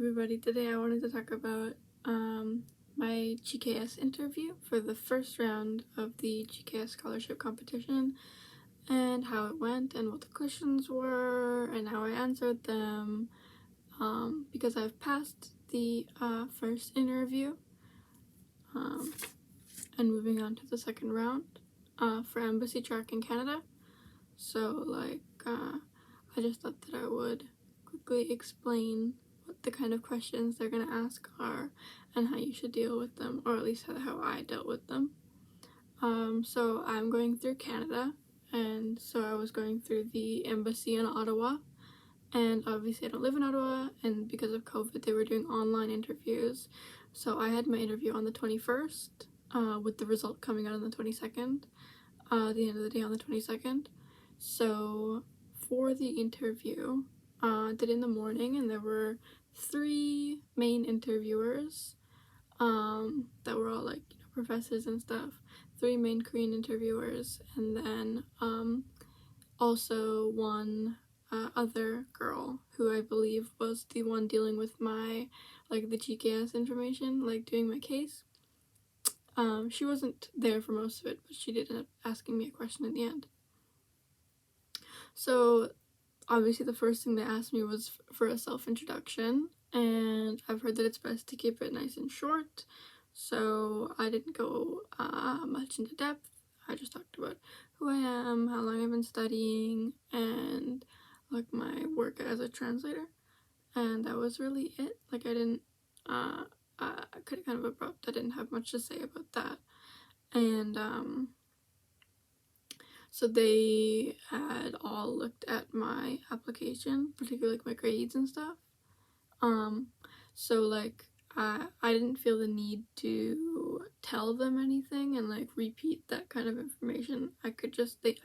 everybody. Today I wanted to talk about my GKS interview for the first round of the GKS scholarship competition and how it went and what the questions were and how I answered them, because I've passed the first interview, and moving on to the second round for embassy track in Canada. So I just thought that I would quickly explain what the kind of questions they're going to ask are and how you should deal with them, or at least how I dealt with them. So I'm going through Canada, and so I was going through the embassy in Ottawa, and obviously I don't live in Ottawa, and because of COVID they were doing online interviews, so I had my interview on the 21st, with the result coming out on the 22nd, the end of the day on the 22nd. So for the interview, I did it in the morning, and there were 3 main interviewers that were all professors and stuff. 3 main Korean interviewers, and then also one other girl who I believe was the one dealing with my the GKS information, doing my case. She wasn't there for most of it, but she did end up asking me a question in the end. So obviously the first thing they asked me was for a self-introduction, and I've heard that it's best to keep it nice and short, so I didn't go much into depth. I just talked about who I am, how long I've been studying, and my work as a translator, and that was really it. I didn't kind of abrupt. I didn't have much to say about that. And so they had all looked at my application, particularly my grades and stuff. So I didn't feel the need to tell them anything and repeat that kind of information. I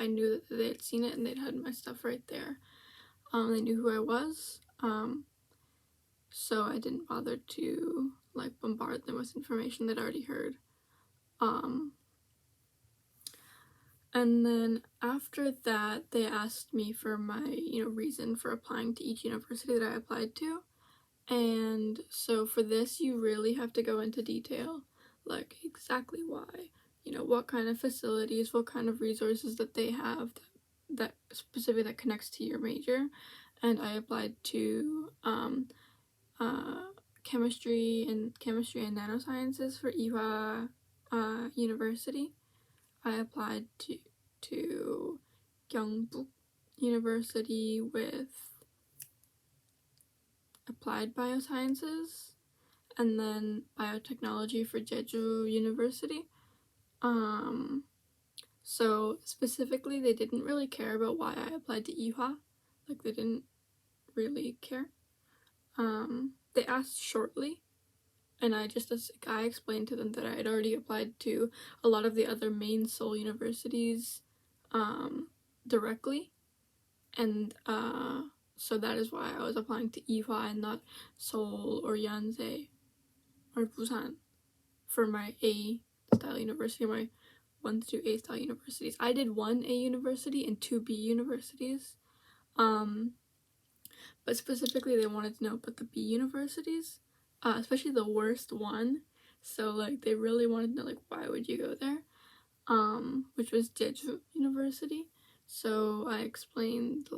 knew that they had seen it and they'd had my stuff right there. They knew who I was. So I didn't bother to bombard them with information they'd already heard. And then after that, they asked me for my, reason for applying to each university that I applied to. And so for this, you really have to go into detail, exactly why, what kind of facilities, what kind of resources that they have that specifically that connects to your major. And I applied to chemistry and nanosciences for Ewha University. I applied to Gyeongbuk University with applied biosciences, and then biotechnology for Jeju University. So specifically, they didn't really care about why I applied to Ewha. They didn't really care. They asked shortly, and I explained to them that I had already applied to a lot of the other main Seoul universities directly, and so that is why I was applying to Ewha and not Seoul or Yonsei or Busan for my A-style university, my 1 to 2 A-style universities. I did 1 A university and 2 B universities, but specifically they wanted to know about the B universities, especially the worst one. So they really wanted to know why would you go there, which was Jeju University. So I explained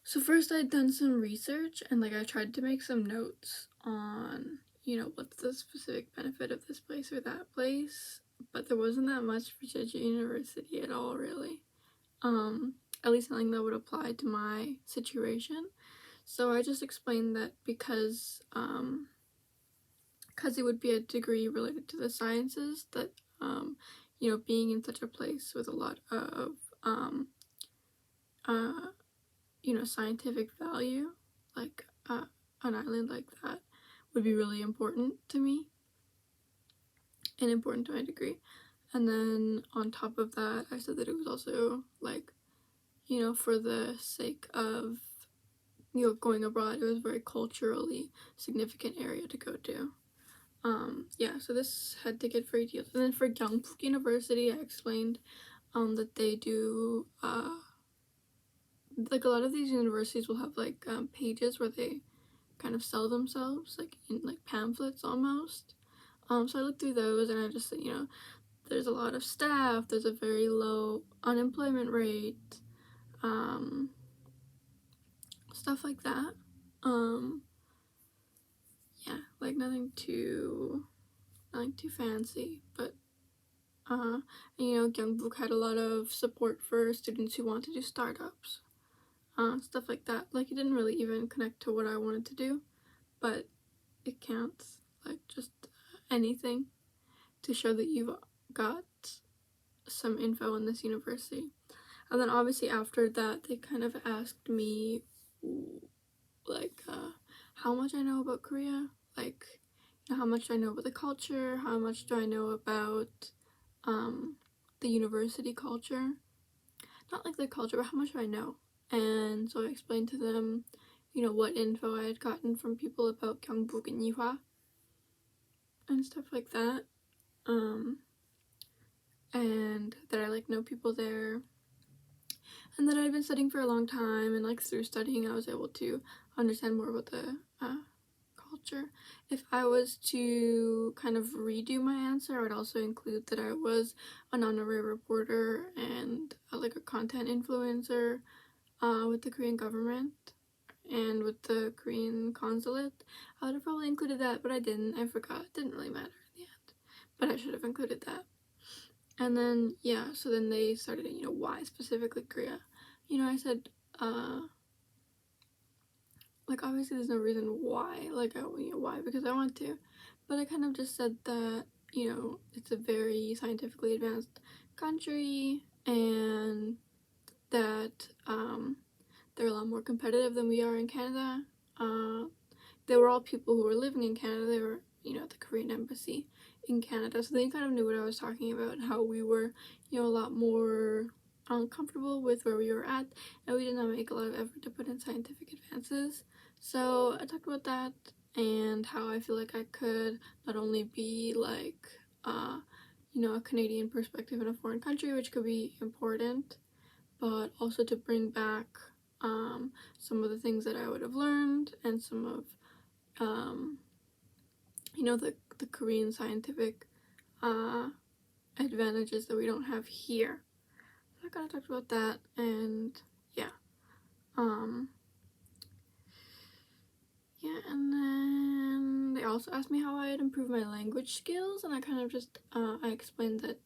so first I'd done some research, and I tried to make some notes on what's the specific benefit of this place or that place, but there wasn't that much for Jeju University at all, really. At least something that would apply to my situation. So I just explained that because it would be a degree related to the sciences, that being in such a place with a lot of scientific value, an island like that, would be really important to me and important to my degree. And then on top of that, I said that it was also for the sake of going abroad, it was a very culturally significant area to go to. Yeah, so this had to get very detailed. And then for Gyeongbuk University, I explained that they do like a lot of these universities will have like pages where they kind of sell themselves, like in like pamphlets almost. So I looked through those and I just said, there's a lot of staff, there's a very low unemployment rate, stuff like that. Yeah, like nothing too fancy, but and, Gyeongbuk had a lot of support for students who want to do startups, stuff like that. Like, it didn't really even connect to what I wanted to do, but it counts. Like, just anything to show that you've got some info on this university. And then obviously after that, they kind of asked me, like, how much I know about Korea, like, how much do I know about the culture, how much do I know about the university culture, not like the culture, but how much do I know. And so I explained to them, what info I had gotten from people about Gyeongbuk and Yihwa and stuff like that, and that I like know people there, and that I'd been studying for a long time, and like through studying I was able to understand more about the culture. If I was to kind of redo my answer, I would also include that I was an honorary reporter and like a content influencer with the Korean government and with the Korean consulate. I would have probably included that, but I didn't. I forgot. It didn't really matter in the end, but I should have included that. And then, yeah, so then they started, why specifically Korea? I said, like, obviously there's no reason why, like, why, because I want to, but I kind of just said that, it's a very scientifically advanced country, and that, they're a lot more competitive than we are in Canada. They were all people who were living in Canada. They were, at the Korean embassy in Canada, so they kind of knew what I was talking about, how we were, a lot more uncomfortable with where we were at, and we did not make a lot of effort to put in scientific advances. So I talked about that and how I feel like I could not only be like, a Canadian perspective in a foreign country, which could be important, but also to bring back some of the things that I would have learned and some of, the Korean scientific advantages that we don't have here. So I kind of talked about that, and yeah. Yeah, and then they also asked me how I had improved my language skills, and I kind of just, I explained that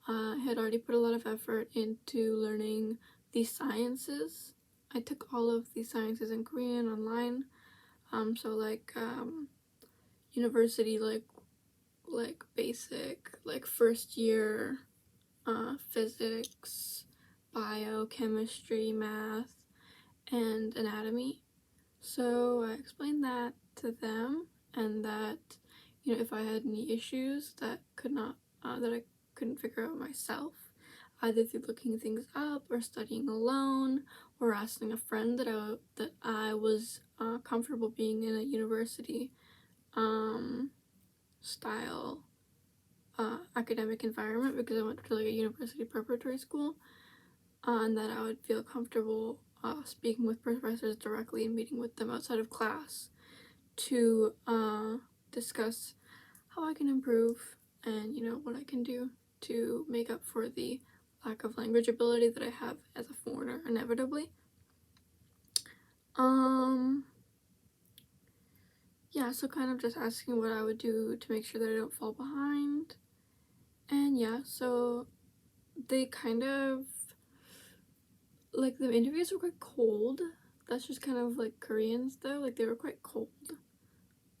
I had already put a lot of effort into learning these sciences. I took all of these sciences in Korean online, so like, university, like basic, like first year, physics, biochemistry, math, and anatomy. So I explained that to them, and that, if I had any issues that I couldn't figure out myself, either through looking things up or studying alone or asking a friend, that I was comfortable being in a university style academic environment, because I went to like a university preparatory school, and that I would feel comfortable speaking with professors directly and meeting with them outside of class to discuss how I can improve and, what I can do to make up for the lack of language ability that I have as a foreigner, inevitably. Yeah, so kind of just asking what I would do to make sure that I don't fall behind. And yeah, so they kind of, like, the interviews were quite cold. That's just kind of like Koreans though, like they were quite cold.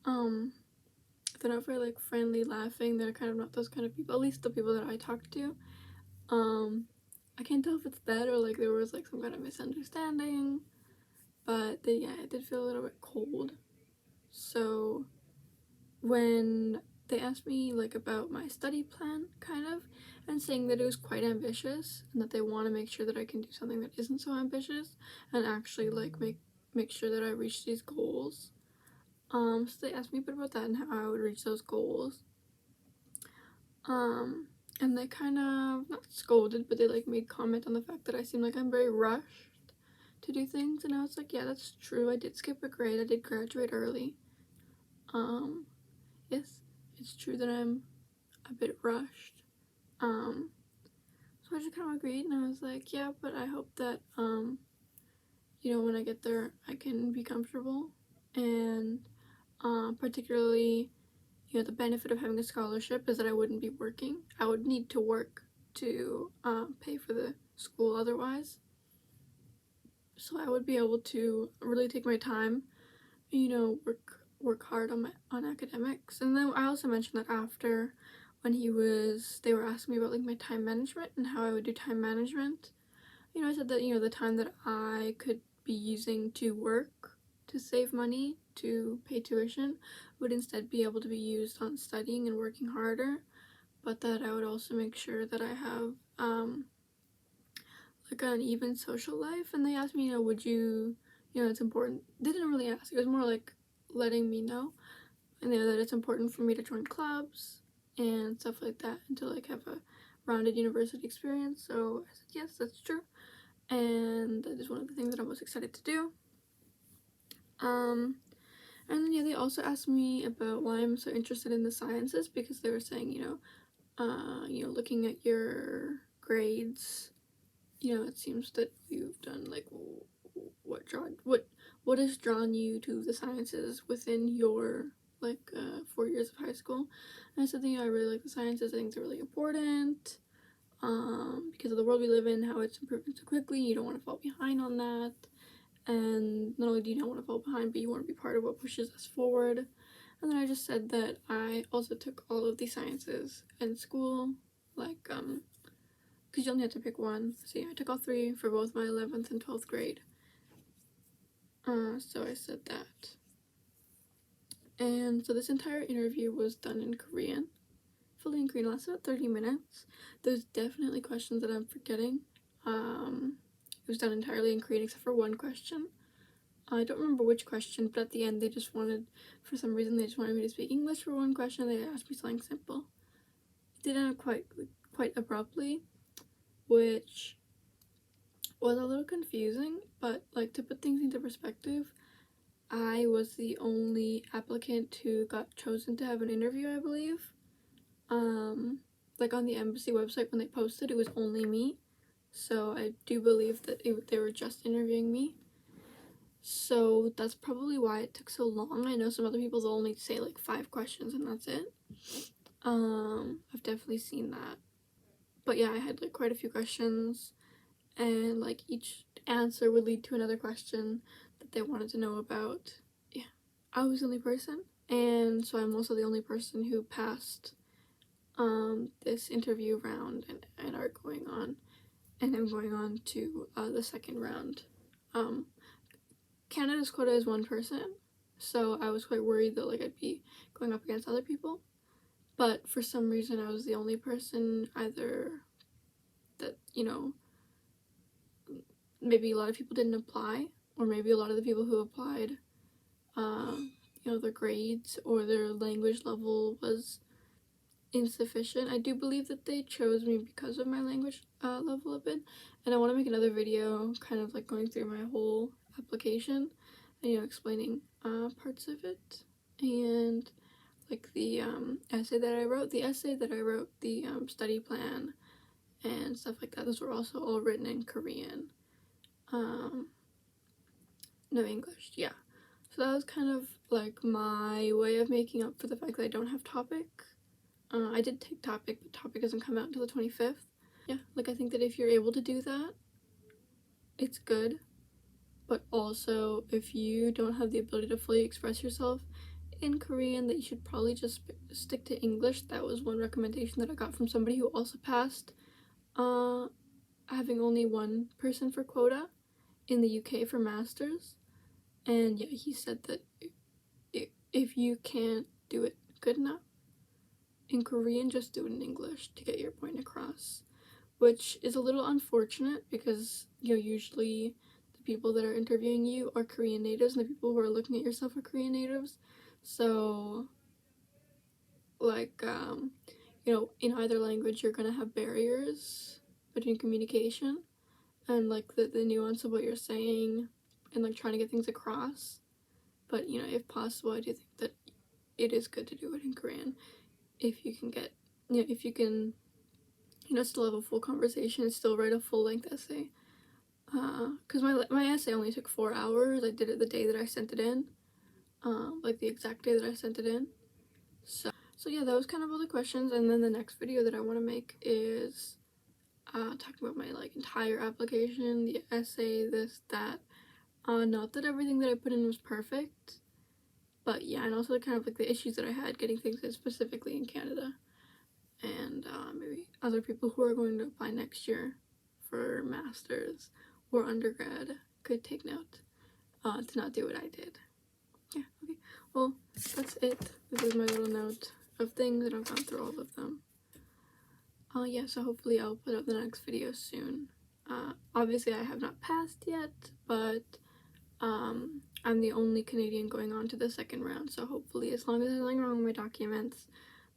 They're not very like friendly, laughing. They're kind of not those kind of people, at least the people that I talked to. I can't tell if it's that or like there was like some kind of misunderstanding, but it did feel a little bit cold. So when they asked me like about my study plan, kind of, and saying that it was quite ambitious and that they want to make sure that I can do something that isn't so ambitious and actually like make sure that I reach these goals. So they asked me a bit about that and how I would reach those goals. And they kind of not scolded, but they like made comment on the fact that I seem like I'm very rushed to do things. And I was like, yeah, that's true. I did skip a grade. I did graduate early. Yes, it's true that I'm a bit rushed. So I just kind of agreed, and I was like, yeah, but I hope that, when I get there, I can be comfortable. And particularly, the benefit of having a scholarship is that I wouldn't be working. I would need to work to pay for the school otherwise. So I would be able to really take my time, work hard on academics. And then I also mentioned that after, when they were asking me about like my time management and how I would do time management. I said that, the time that I could be using to work to save money to pay tuition would instead be able to be used on studying and working harder, but that I would also make sure that I have like an even social life. And they asked me, would you, it's important. They didn't really ask. It was more like letting me know, and that it's important for me to join clubs and stuff like that and to like have a rounded university experience. So I said, yes, that's true. And that is one of the things that I'm most excited to do. And then they also asked me about why I'm so interested in the sciences, because they were saying, looking at your grades, it seems that you've done like what has drawn you to the sciences within your 4 years of high school. And I said, I really like the sciences. I think they're really important. Because of the world we live in, how it's improving so quickly, you don't want to fall behind on that. And not only do you not want to fall behind, but you want to be part of what pushes us forward. And then I just said that I also took all of the sciences in school, because you only have to pick one. So yeah, I took all three for both my 11th and 12th grade. So I said that. And so this entire interview was done in Korean. Fully in Korean, lasted about 30 minutes. There's definitely questions that I'm forgetting. It was done entirely in Korean except for one question. I don't remember which question, but at the end for some reason they just wanted me to speak English for one question. They asked me something simple. It did end up quite abruptly, which was a little confusing, but to put things into perspective, I was the only applicant who got chosen to have an interview, I believe. On the embassy website when they posted, it was only me. So I do believe that they were just interviewing me. So that's probably why it took so long. I know some other people, they'll only say 5 questions and that's it. I've definitely seen that. But yeah, I had quite a few questions, and each answer would lead to another question that they wanted to know about. Yeah, I was the only person, and so I'm also the only person who passed this interview round and are going on, and I'm going on to the second round. Canada's quota is 1 person, so I was quite worried that I'd be going up against other people, but for some reason I was the only person, either that maybe a lot of people didn't apply, or maybe a lot of the people who applied, their grades or their language level was insufficient. I do believe that they chose me because of my language level a bit, and I want to make another video kind of going through my whole application and explaining parts of it, and the essay that I wrote, the study plan and stuff like that. Those were also all written in Korean. No English, yeah. So that was kind of my way of making up for the fact that I don't have topic. I did take topic, but topic doesn't come out until the 25th. Yeah, I think that if you're able to do that, it's good. But also, if you don't have the ability to fully express yourself in Korean, that you should probably just stick to English. That was one recommendation that I got from somebody who also passed having only 1 person for quota in the UK for masters. And yeah, he said that if you can't do it good enough in Korean, just do it in English to get your point across, which is a little unfortunate because usually the people that are interviewing you are Korean natives, and the people who are looking at yourself are Korean natives. So in either language you're gonna have barriers between communication, and like the nuance of what you're saying and like trying to get things across. But you know, if possible, I do think that it is good to do it in Korean if you can get, you know, if you can, you know, still have a full conversation, still write a full-length essay. Because my essay only took 4 hours. I did it the day that I sent it in, like the exact day that I sent it in. So yeah, that was kind of all the questions. And then the next video that I want to make is talking about my like entire application, the essay, this, that. Not that everything that I put in was perfect, but yeah, and also kind of like the issues that I had getting things in specifically in Canada, and maybe other people who are going to apply next year for masters or undergrad could take note to not do what I did. Yeah, okay. Well, that's it. This is my little note of things, and I've gone through all of them. Yeah, so hopefully I'll put up the next video soon. Obviously I have not passed yet, but I'm the only Canadian going on to the second round, so hopefully, as long as there's nothing wrong with my documents,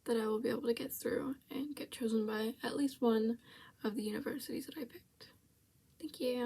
that I will be able to get through and get chosen by at least one of the universities that I picked. Thank you.